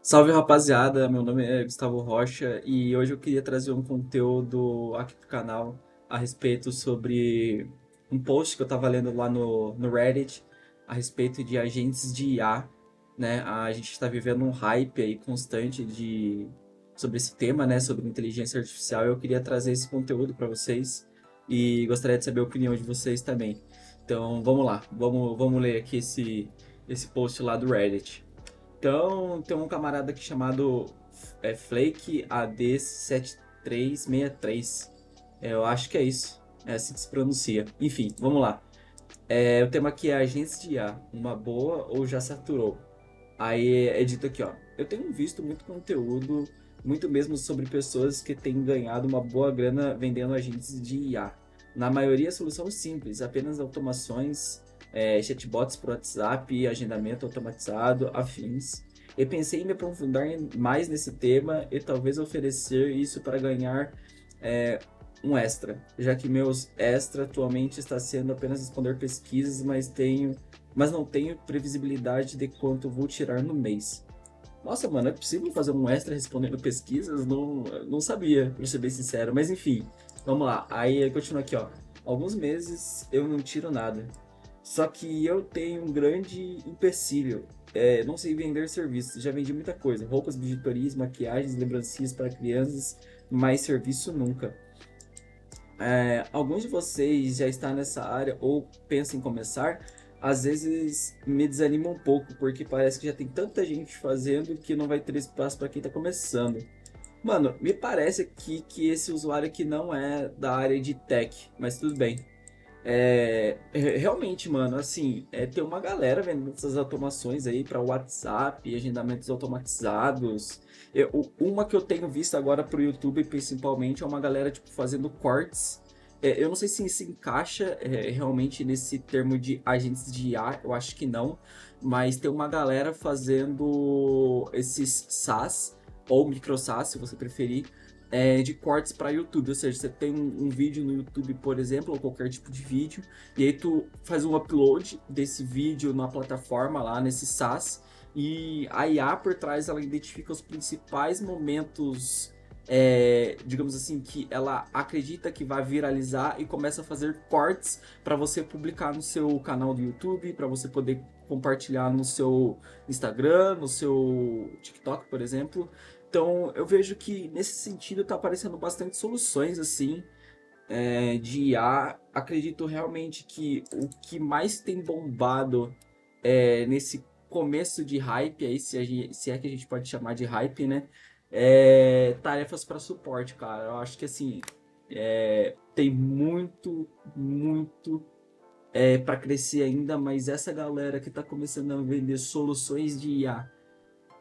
Salve rapaziada, meu nome é Gustavo Rocha e hoje eu queria trazer um conteúdo aqui pro canal a respeito sobre um post que eu tava lendo lá no Reddit a respeito de agentes de IA, né? A gente está vivendo um hype aí constante sobre esse tema, né? Sobre inteligência artificial. Eu queria trazer esse conteúdo para vocês e gostaria de saber a opinião de vocês também. Então vamos lá, vamos ler aqui esse post lá do Reddit. Então, tem um camarada aqui chamado Flake AD7363. Eu acho que é isso. É assim que se pronuncia. Enfim, vamos lá. O tema aqui é agências de IA. Uma boa ou já saturou? Aí é dito aqui, ó. Eu tenho visto muito conteúdo, muito mesmo sobre pessoas que têm ganhado uma boa grana vendendo agentes de IA. Na maioria, solução simples, apenas automações, chatbots por WhatsApp, agendamento automatizado, afins. Eu pensei em me aprofundar mais nesse tema e talvez oferecer isso para ganhar é, um extra, já que meus extra atualmente está sendo apenas responder pesquisas, mas não tenho previsibilidade de quanto vou tirar no mês. Nossa, mano, é possível fazer um extra respondendo pesquisas? Não sabia, pra ser bem sincero. Mas enfim, vamos lá. Aí continua aqui, ó. Alguns meses eu não tiro nada. Só que eu tenho um grande empecilho. Não sei vender serviços. Já vendi muita coisa. Roupas, bijuterias, maquiagens, lembrancinhas para crianças. Mas serviço nunca. Alguns de vocês já estão nessa área ou pensam em começar, às vezes me desanima um pouco, porque parece que já tem tanta gente fazendo que não vai ter espaço para quem está começando. Mano, me parece aqui que esse usuário aqui não é da área de tech, mas tudo bem. Realmente, mano, assim, tem uma galera vendo essas automações aí para WhatsApp, agendamentos automatizados. Uma que eu tenho visto agora pro YouTube, principalmente, é uma galera, tipo, fazendo cortes. Eu não sei se se encaixa realmente nesse termo de agentes de IA, eu acho que não, mas tem uma galera fazendo esses SaaS, ou micro SaaS, se você preferir, de cortes para YouTube, ou seja, você tem um vídeo no YouTube, por exemplo, ou qualquer tipo de vídeo, e aí tu faz um upload desse vídeo na plataforma lá, nesse SaaS, e a IA por trás ela identifica os principais momentos, digamos assim, que ela acredita que vai viralizar e começa a fazer cortes para você publicar no seu canal do YouTube, para você poder compartilhar no seu Instagram, no seu TikTok, por exemplo. Então, eu vejo que nesse sentido tá aparecendo bastante soluções assim de IA. Acredito realmente que o que mais tem bombado nesse começo de hype, aí, se é que a gente pode chamar de hype, né? Tarefas para suporte, cara. Eu acho que assim tem muito para crescer ainda, mas essa galera que tá começando a vender soluções de IA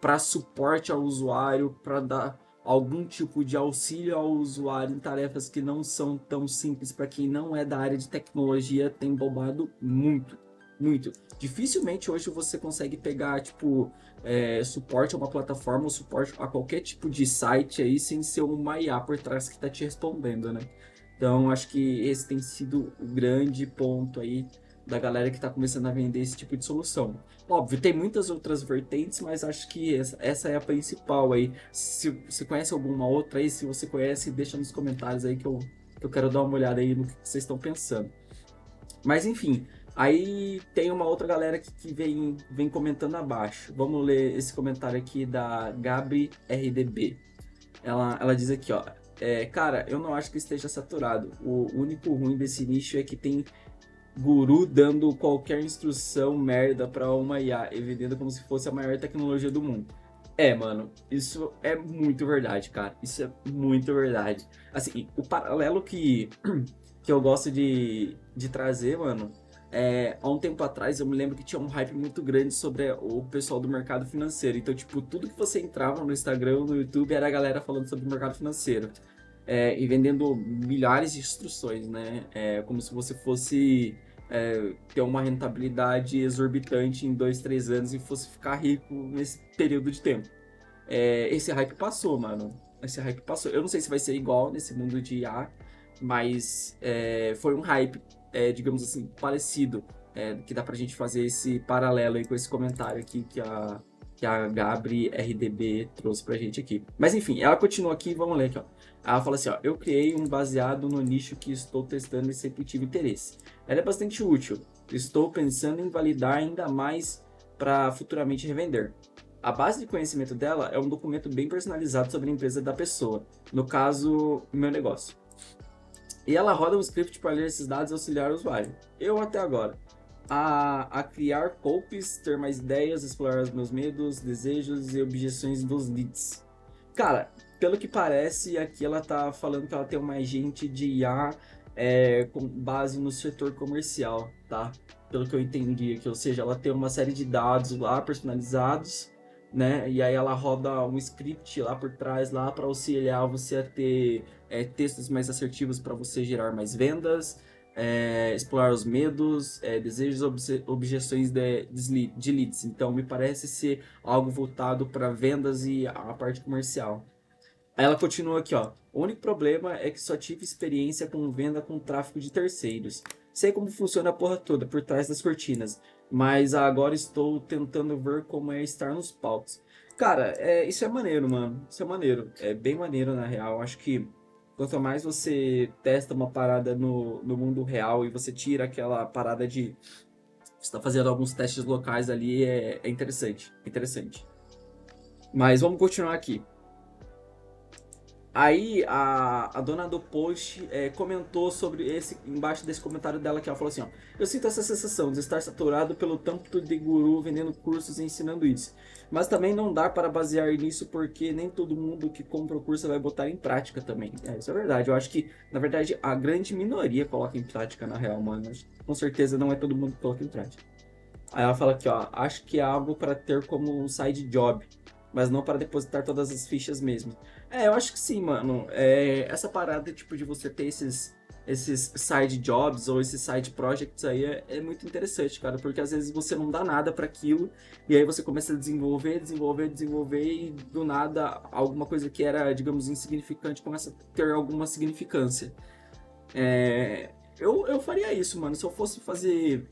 para suporte ao usuário, para dar algum tipo de auxílio ao usuário em tarefas que não são tão simples para quem não é da área de tecnologia, tem bombado muito, muito. Dificilmente hoje você consegue pegar, tipo, suporte a uma plataforma ou suporte a qualquer tipo de site aí sem ser uma IA por trás que está te respondendo, né? Então, acho que esse tem sido o grande ponto aí da galera que está começando a vender esse tipo de solução. Óbvio, tem muitas outras vertentes, mas acho que essa é a principal aí. Se você conhece alguma outra aí, se você conhece, deixa nos comentários aí que eu quero dar uma olhada aí no que vocês estão pensando. Mas enfim, aí tem uma outra galera que vem comentando abaixo. Vamos ler esse comentário aqui da Gabri RDB. Ela diz aqui, ó. Cara, eu não acho que esteja saturado. O único ruim desse nicho é que tem guru dando qualquer instrução merda pra uma IA e vendendo como se fosse a maior tecnologia do mundo. Mano, isso é muito verdade, cara. Isso é muito verdade. Assim, o paralelo que eu gosto de trazer, mano, há um tempo atrás eu me lembro que tinha um hype muito grande sobre o pessoal do mercado financeiro. Então, tipo, tudo que você entrava no Instagram, no YouTube, era a galera falando sobre o mercado financeiro. E vendendo milhares de instruções, né? Como se você fosse ter uma rentabilidade exorbitante em 2, 3 anos e fosse ficar rico nesse período de tempo. Esse hype passou, mano. Esse hype passou. Eu não sei se vai ser igual nesse mundo de IA, mas foi um hype, digamos assim, parecido. Que dá pra gente fazer esse paralelo aí com esse comentário aqui que a que a Gabri RDB trouxe pra gente aqui. Mas enfim, ela continua aqui, vamos ler aqui, ó. Ela fala assim, ó, eu criei um baseado no nicho que estou testando e sempre tive interesse. Ela é bastante útil. Estou pensando em validar ainda mais para futuramente revender. A base de conhecimento dela é um documento bem personalizado sobre a empresa da pessoa, no caso, o meu negócio. E ela roda um script para ler esses dados e auxiliar o usuário. Eu até agora. A criar copies, ter mais ideias, explorar os meus medos, desejos e objeções dos leads. Cara, pelo que parece, aqui ela tá falando que ela tem uma agente de IA com base no setor comercial, tá? Pelo que eu entendi aqui, ou seja, ela tem uma série de dados lá personalizados, né? E aí ela roda um script lá por trás lá para auxiliar você a ter textos mais assertivos para você gerar mais vendas, explorar os medos, desejos, objeções de leads. Então me parece ser algo voltado para vendas e a parte comercial. Aí ela continua aqui, ó. O único problema é que só tive experiência com venda com tráfego de terceiros. Sei como funciona a porra toda por trás das cortinas, mas agora estou tentando ver como é estar nos palcos. Cara, isso é maneiro, mano. Isso é maneiro. É bem maneiro, na real. Acho que quanto mais você testa uma parada no mundo real e você tira aquela parada de... Você tá fazendo alguns testes locais ali, é interessante. Interessante. Mas vamos continuar aqui. Aí a dona do post comentou sobre esse, embaixo desse comentário dela, que ela falou assim, ó, eu sinto essa sensação de estar saturado pelo tanto de guru vendendo cursos e ensinando isso. Mas também não dá para basear nisso porque nem todo mundo que compra o curso vai botar em prática também. Isso é verdade. Eu acho que, na verdade, a grande minoria coloca em prática na real, mano. Com certeza não é todo mundo que coloca em prática. Aí ela fala aqui, ó, acho que é algo para ter como um side job, mas não para depositar todas as fichas mesmo. Eu acho que sim, mano. Essa parada, tipo, de você ter esses side jobs ou esses side projects aí é muito interessante, cara, porque às vezes você não dá nada para aquilo e aí você começa a desenvolver e do nada alguma coisa que era, digamos, insignificante começa a ter alguma significância. Eu faria isso, mano. Se eu fosse fazer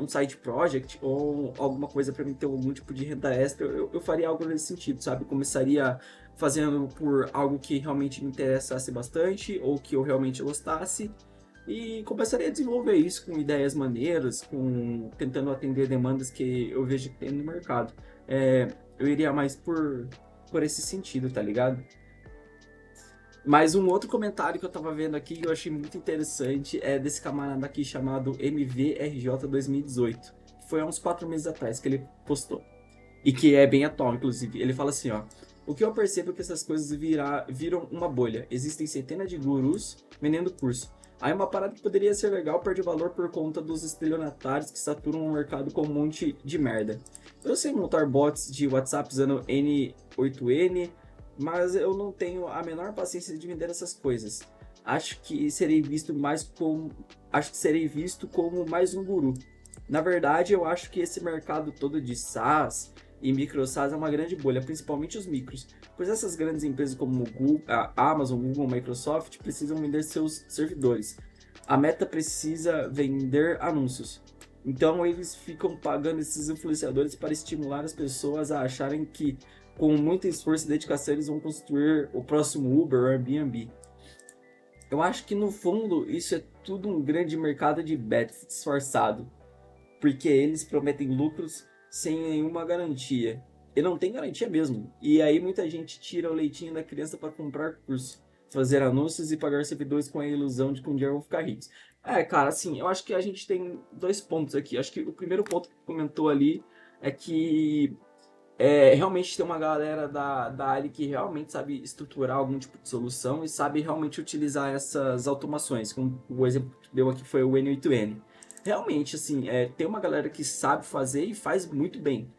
um side project ou alguma coisa para mim ter algum tipo de renda extra, eu faria algo nesse sentido, sabe? Começaria fazendo por algo que realmente me interessasse bastante ou que eu realmente gostasse e começaria a desenvolver isso com ideias maneiras, tentando atender demandas que eu vejo que tem no mercado. Eu iria mais por esse sentido, tá ligado? Mas um outro comentário que eu tava vendo aqui que eu achei muito interessante é desse camarada aqui chamado MVRJ 2018. Que foi há uns 4 meses atrás que ele postou. E que é bem atual, inclusive. Ele fala assim, ó. O que eu percebo é que essas coisas viram uma bolha. Existem centenas de gurus vendendo curso. Aí uma parada que poderia ser legal perde valor por conta dos estelionatários que saturam o mercado com um monte de merda. Eu sei montar bots de WhatsApp usando N8N, mas eu não tenho a menor paciência de vender essas coisas. Acho que serei visto como mais um guru. Na verdade, eu acho que esse mercado todo de SaaS e micro SaaS é uma grande bolha, principalmente os micros, pois essas grandes empresas como o Google, a Amazon, Google, Microsoft precisam vender seus servidores. A Meta precisa vender anúncios. Então eles ficam pagando esses influenciadores para estimular as pessoas a acharem que com muito esforço e dedicação eles vão construir o próximo Uber ou Airbnb. Eu acho que no fundo isso é tudo um grande mercado de bets disfarçado, porque eles prometem lucros sem nenhuma garantia. E não tem garantia mesmo. E aí muita gente tira o leitinho da criança para comprar curso, fazer anúncios e pagar servidores com a ilusão de que um dia vão ficar ricos. Cara, assim, eu acho que a gente tem dois pontos aqui. Acho que o primeiro ponto que comentou ali é que realmente tem uma galera da área que realmente sabe estruturar algum tipo de solução e sabe realmente utilizar essas automações, como o exemplo que deu aqui foi o N8N. Realmente, assim, tem uma galera que sabe fazer e faz muito bem.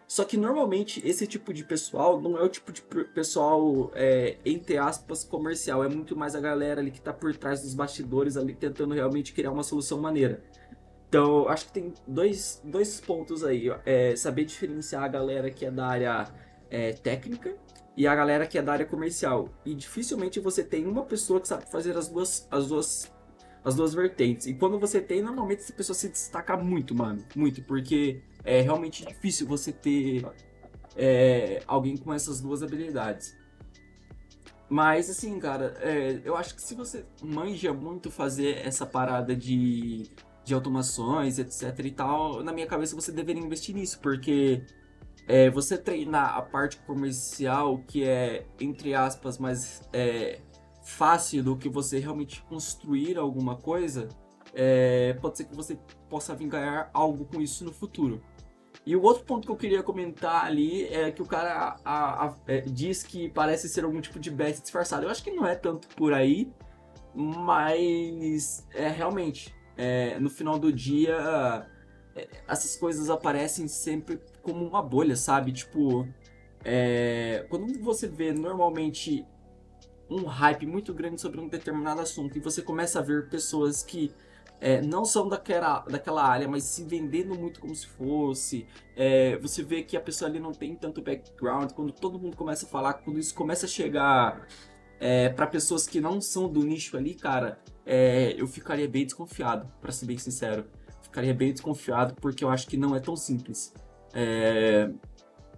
Só que normalmente esse tipo de pessoal não é o tipo de pessoal, entre aspas, comercial. É muito mais a galera ali que tá por trás dos bastidores ali tentando realmente criar uma solução maneira. Então, acho que tem dois pontos aí. Saber diferenciar a galera que é da área técnica e a galera que é da área comercial. E dificilmente você tem uma pessoa que sabe fazer as duas vertentes. E quando você tem, normalmente essa pessoa se destaca muito, mano. Muito, porque é realmente difícil você ter alguém com essas duas habilidades. Mas, assim, cara, eu acho que se você manja muito fazer essa parada de automações, etc e tal, na minha cabeça você deveria investir nisso, porque você treinar a parte comercial, que é, entre aspas, mais fácil do que você realmente construir alguma coisa, pode ser que você possa vir ganhar algo com isso no futuro. E o outro ponto que eu queria comentar ali é que o cara diz que parece ser algum tipo de Beth disfarçado. Eu acho que não é tanto por aí, mas realmente, no final do dia, essas coisas aparecem sempre como uma bolha, sabe? Tipo, quando você vê normalmente um hype muito grande sobre um determinado assunto e você começa a ver pessoas que não são daquela área, mas se vendendo muito como se fosse. Você vê que a pessoa ali não tem tanto background. Quando todo mundo começa a falar, quando isso começa a chegar para pessoas que não são do nicho ali, cara, eu ficaria bem desconfiado, para ser bem sincero. Ficaria bem desconfiado porque eu acho que não é tão simples.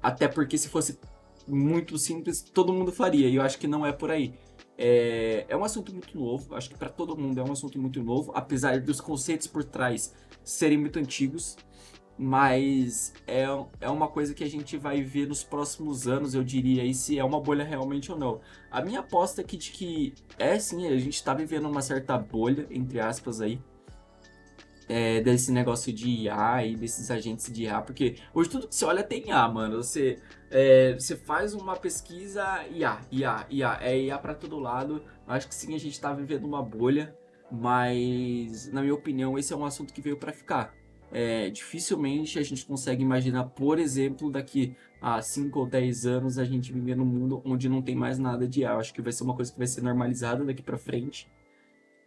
Até porque se fosse muito simples, todo mundo faria, e eu acho que não é por aí. É um assunto muito novo, acho que para todo mundo é um assunto muito novo, apesar dos conceitos por trás serem muito antigos, mas é uma coisa que a gente vai ver nos próximos anos, eu diria, e se é uma bolha realmente ou não. A minha aposta é que sim, a gente está vivendo uma certa bolha, entre aspas, aí, desse negócio de IA e desses agentes de IA, porque hoje tudo que você olha tem IA, mano. Você faz uma pesquisa, IA, IA pra todo lado. Acho que sim, a gente tá vivendo uma bolha, mas na minha opinião, esse é um assunto que veio pra ficar. Dificilmente a gente consegue imaginar, por exemplo, daqui a 5 ou 10 anos a gente viver num mundo onde não tem mais nada de IA. Eu acho que vai ser uma coisa que vai ser normalizada daqui pra frente.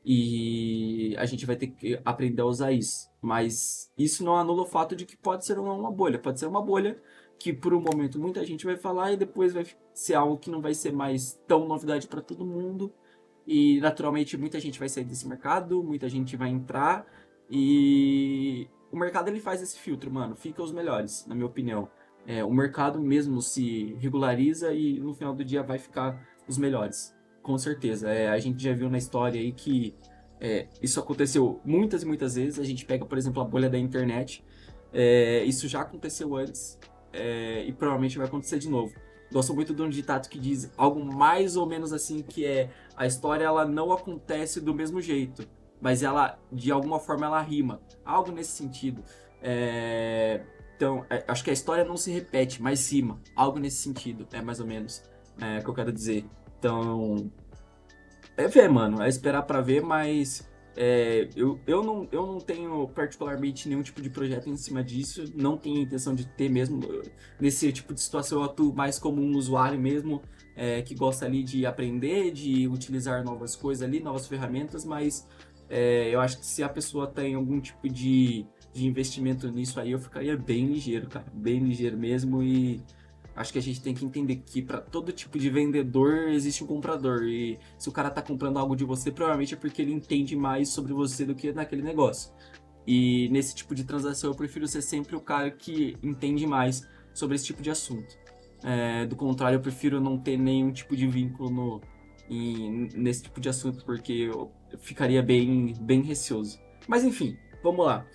E a gente vai ter que aprender a usar isso. Mas isso não anula o fato de que pode ser uma bolha. Pode ser uma bolha que por um momento muita gente vai falar e depois vai ser algo que não vai ser mais tão novidade para todo mundo. E naturalmente muita gente vai sair desse mercado, muita gente vai entrar e o mercado ele faz esse filtro, mano. Fica os melhores, na minha opinião. O mercado mesmo se regulariza e no final do dia vai ficar os melhores. Com certeza. A gente já viu na história aí que isso aconteceu muitas e muitas vezes. A gente pega, por exemplo, a bolha da internet. Isso já aconteceu antes e provavelmente vai acontecer de novo. Gosto muito de um ditado que diz algo mais ou menos assim, que a história ela não acontece do mesmo jeito, mas ela, de alguma forma, ela rima. Algo nesse sentido. Então, acho que a história não se repete, mas rima. Algo nesse sentido, mais ou menos, que eu quero dizer. Então, ver, mano. É esperar pra ver, mas eu não tenho particularmente nenhum tipo de projeto em cima disso. Não tenho intenção de ter mesmo. Nesse tipo de situação eu atuo mais como um usuário mesmo, que gosta ali de aprender, de utilizar novas coisas ali, novas ferramentas, mas eu acho que se a pessoa tem algum tipo de investimento nisso aí, eu ficaria bem ligeiro, cara. Bem ligeiro mesmo e acho que a gente tem que entender que para todo tipo de vendedor existe um comprador. E se o cara tá comprando algo de você, provavelmente é porque ele entende mais sobre você do que naquele negócio. E nesse tipo de transação eu prefiro ser sempre o cara que entende mais sobre esse tipo de assunto. Do contrário, eu prefiro não ter nenhum tipo de vínculo nesse tipo de assunto, porque eu ficaria bem receoso. Mas enfim, vamos lá.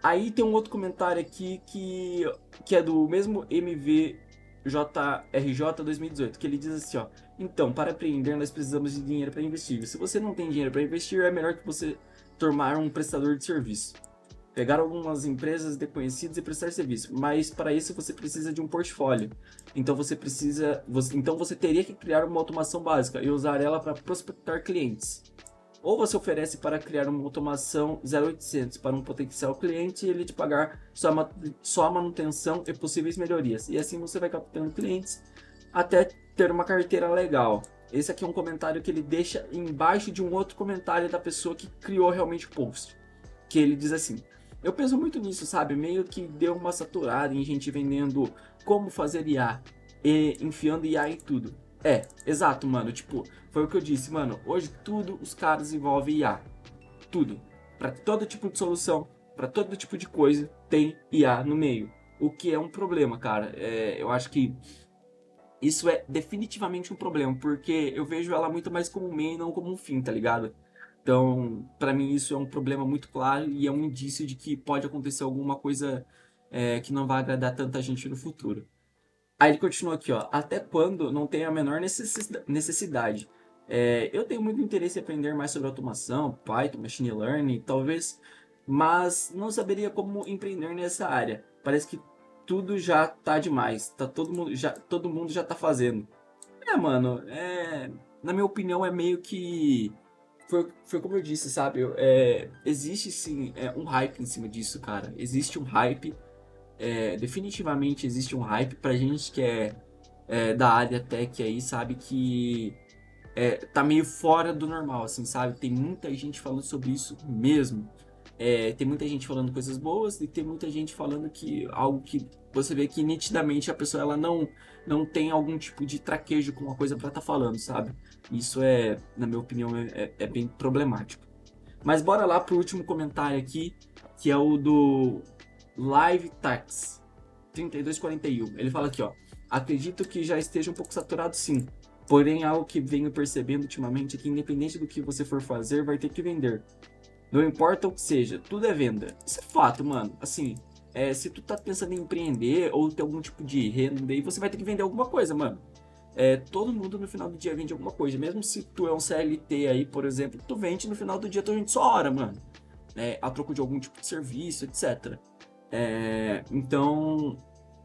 Aí tem um outro comentário aqui que é do mesmo MVJRJ 2018, que ele diz assim, ó: então, para aprender, nós precisamos de dinheiro para investir. Se você não tem dinheiro para investir, é melhor que você tornar um prestador de serviço. Pegar algumas empresas desconhecidas e prestar serviço, mas para isso você precisa de um portfólio. Então você teria que criar uma automação básica e usar ela para prospectar clientes. Ou você oferece para criar uma automação 0800 para um potencial cliente e ele te pagar só a manutenção e possíveis melhorias. E assim você vai captando clientes até ter uma carteira legal. Esse aqui é um comentário que ele deixa embaixo de um outro comentário da pessoa que criou realmente o post. Que ele diz assim: eu penso muito nisso, sabe? Meio que deu uma saturada em gente vendendo como fazer IA e enfiando IA em tudo. Exato, mano. Tipo, foi o que eu disse, mano. Hoje tudo os caras envolvem IA. Tudo. Pra todo tipo de solução, pra todo tipo de coisa, tem IA no meio. o que é um problema, cara. Eu acho que isso é definitivamente um problema, porque eu vejo ela muito mais como um meio e não como um fim, tá ligado? Então, pra mim isso é um problema muito claro e é um indício de que pode acontecer alguma coisa que não vai agradar tanta gente no futuro. Aí ele continua aqui, ó. Até quando não tem a menor necessidade. Eu tenho muito interesse em aprender mais sobre automação, Python, Machine Learning, talvez, mas não saberia como empreender nessa área. Parece que tudo já tá demais. Todo mundo já tá fazendo. Mano, na minha opinião é meio que foi como eu disse, sabe? Existe sim um hype em cima disso, cara. Existe um hype, definitivamente existe um hype pra gente que é da área tech aí, sabe? Que tá meio fora do normal, assim, sabe? Tem muita gente falando sobre isso mesmo. Tem muita gente falando coisas boas e tem muita gente falando que algo que você vê que nitidamente a pessoa ela não tem algum tipo de traquejo com uma coisa pra estar falando, sabe? Isso na minha opinião, é bem problemático. Mas bora lá pro último comentário aqui, que é o do Live Tax 3241. Ele fala aqui, ó. Acredito que já esteja um pouco saturado, sim. Porém, algo que venho percebendo ultimamente é que independente do que você for fazer, vai ter que vender. Não importa o que seja, tudo é venda. Isso é fato, mano. Assim, se tu tá pensando em empreender ou ter algum tipo de renda aí, você vai ter que vender alguma coisa, mano. Todo mundo no final do dia vende alguma coisa. Mesmo se tu é um CLT aí, por exemplo, tu vende no final do dia, tu vende só hora, mano. A troco de algum tipo de serviço, etc. Então,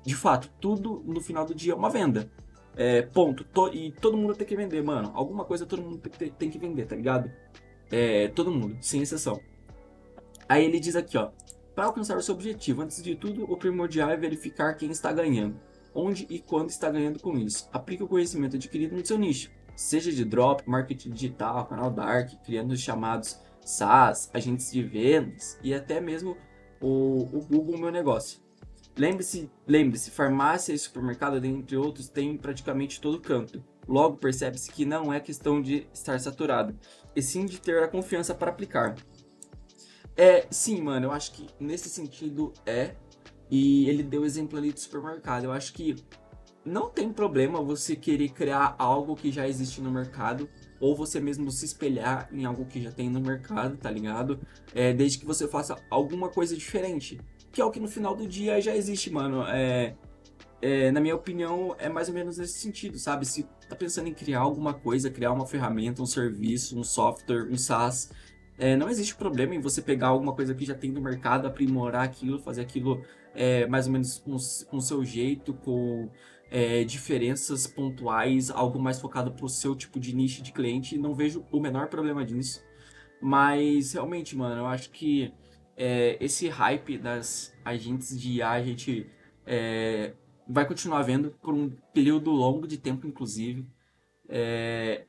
de fato, tudo no final do dia é uma venda. Ponto. E todo mundo tem que vender, mano. Alguma coisa todo mundo tem que vender, tá ligado? Todo mundo, sem exceção. Aí ele diz aqui, ó. Para alcançar o seu objetivo, antes de tudo, o primordial é verificar quem está ganhando, onde e quando está ganhando com isso. Aplique o conhecimento adquirido no seu nicho, seja de drop, marketing digital, canal dark, criando os chamados SaaS, agentes de vendas e até mesmo o Google Meu Negócio. Lembre-se, farmácia e supermercado, dentre outros, tem praticamente todo canto. Logo percebe-se que não é questão de estar saturado, e sim de ter a confiança para aplicar. Sim, mano, eu acho que nesse sentido e ele deu o exemplo ali do supermercado. Eu acho que não tem problema você querer criar algo que já existe no mercado, ou você mesmo se espelhar em algo que já tem no mercado, tá ligado? Desde que você faça alguma coisa diferente, que é o que no final do dia já existe, mano. Na minha opinião, é mais ou menos nesse sentido, sabe? Se tá pensando em criar alguma coisa, criar uma ferramenta, um serviço, um software, um SaaS, não existe problema em você pegar alguma coisa que já tem no mercado, aprimorar aquilo, fazer aquilo mais ou menos com o seu jeito, com diferenças pontuais, algo mais focado pro seu tipo de nicho de cliente. Não vejo o menor problema disso. Mas realmente, mano, eu acho que esse hype das agentes de IA a gente vai continuar vendo por um período longo de tempo, inclusive.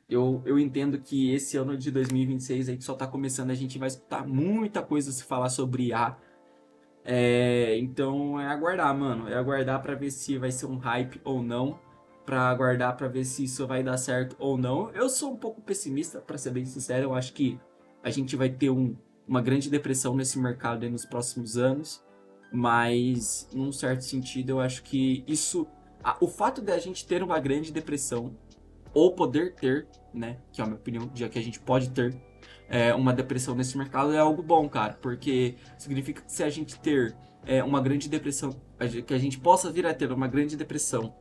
Eu entendo que esse ano de 2026 aí que só tá começando, a gente vai escutar muita coisa se falar sobre IA. Então é aguardar, mano. É aguardar pra ver se vai ser um hype ou não. Pra aguardar pra ver se isso vai dar certo ou não. Eu sou um pouco pessimista, pra ser bem sincero. Eu acho que a gente vai ter uma grande depressão nesse mercado aí nos próximos anos. Mas, num certo sentido, eu acho que o fato de a gente ter uma grande depressão ou poder ter, né, que é a minha opinião, já que a gente pode ter uma depressão nesse mercado, é algo bom, cara, porque significa que se a gente ter uma grande depressão, que a gente possa vir a ter uma grande depressão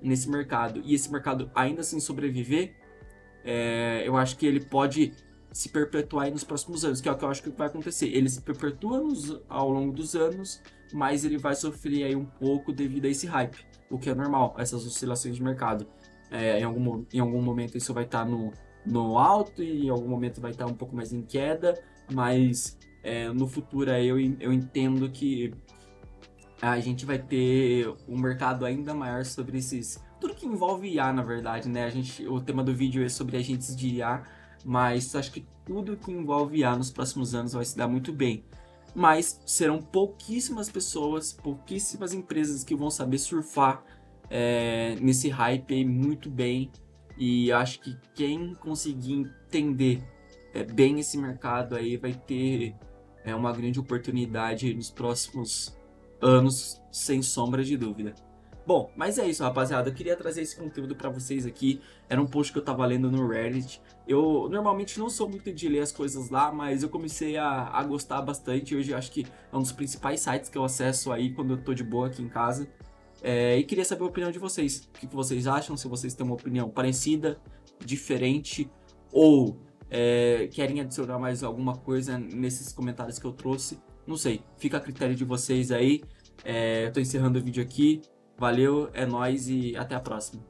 nesse mercado e esse mercado ainda assim sobreviver, eu acho que ele pode se perpetuar aí nos próximos anos, que é o que eu acho que vai acontecer. Ele se perpetua ao longo dos anos, mas ele vai sofrer aí um pouco devido a esse hype, o que é normal, essas oscilações de mercado. Em algum momento isso vai estar no alto e em algum momento vai estar um pouco mais em queda, mas no futuro aí eu entendo que a gente vai ter um mercado ainda maior sobre esses. Tudo que envolve IA, na verdade, né? O tema do vídeo é sobre agentes de IA, mas acho que tudo que envolve IA nos próximos anos vai se dar muito bem. Mas serão pouquíssimas pessoas, pouquíssimas empresas que vão saber surfar nesse hype aí muito bem. E acho que quem conseguir entender bem esse mercado aí vai ter uma grande oportunidade nos próximos anos, sem sombra de dúvida. Bom, mas é isso, rapaziada. Eu queria trazer esse conteúdo pra vocês aqui. Era um post que eu tava lendo no Reddit. Eu normalmente não sou muito de ler as coisas lá, mas eu comecei a gostar bastante. Hoje eu acho que é um dos principais sites que eu acesso aí quando eu tô de boa aqui em casa. E queria saber a opinião de vocês. O que vocês acham? Se vocês têm uma opinião parecida, diferente, ou querem adicionar mais alguma coisa nesses comentários que eu trouxe. Não sei, fica a critério de vocês aí. Eu tô encerrando o vídeo aqui. Valeu, é nóis e até a próxima.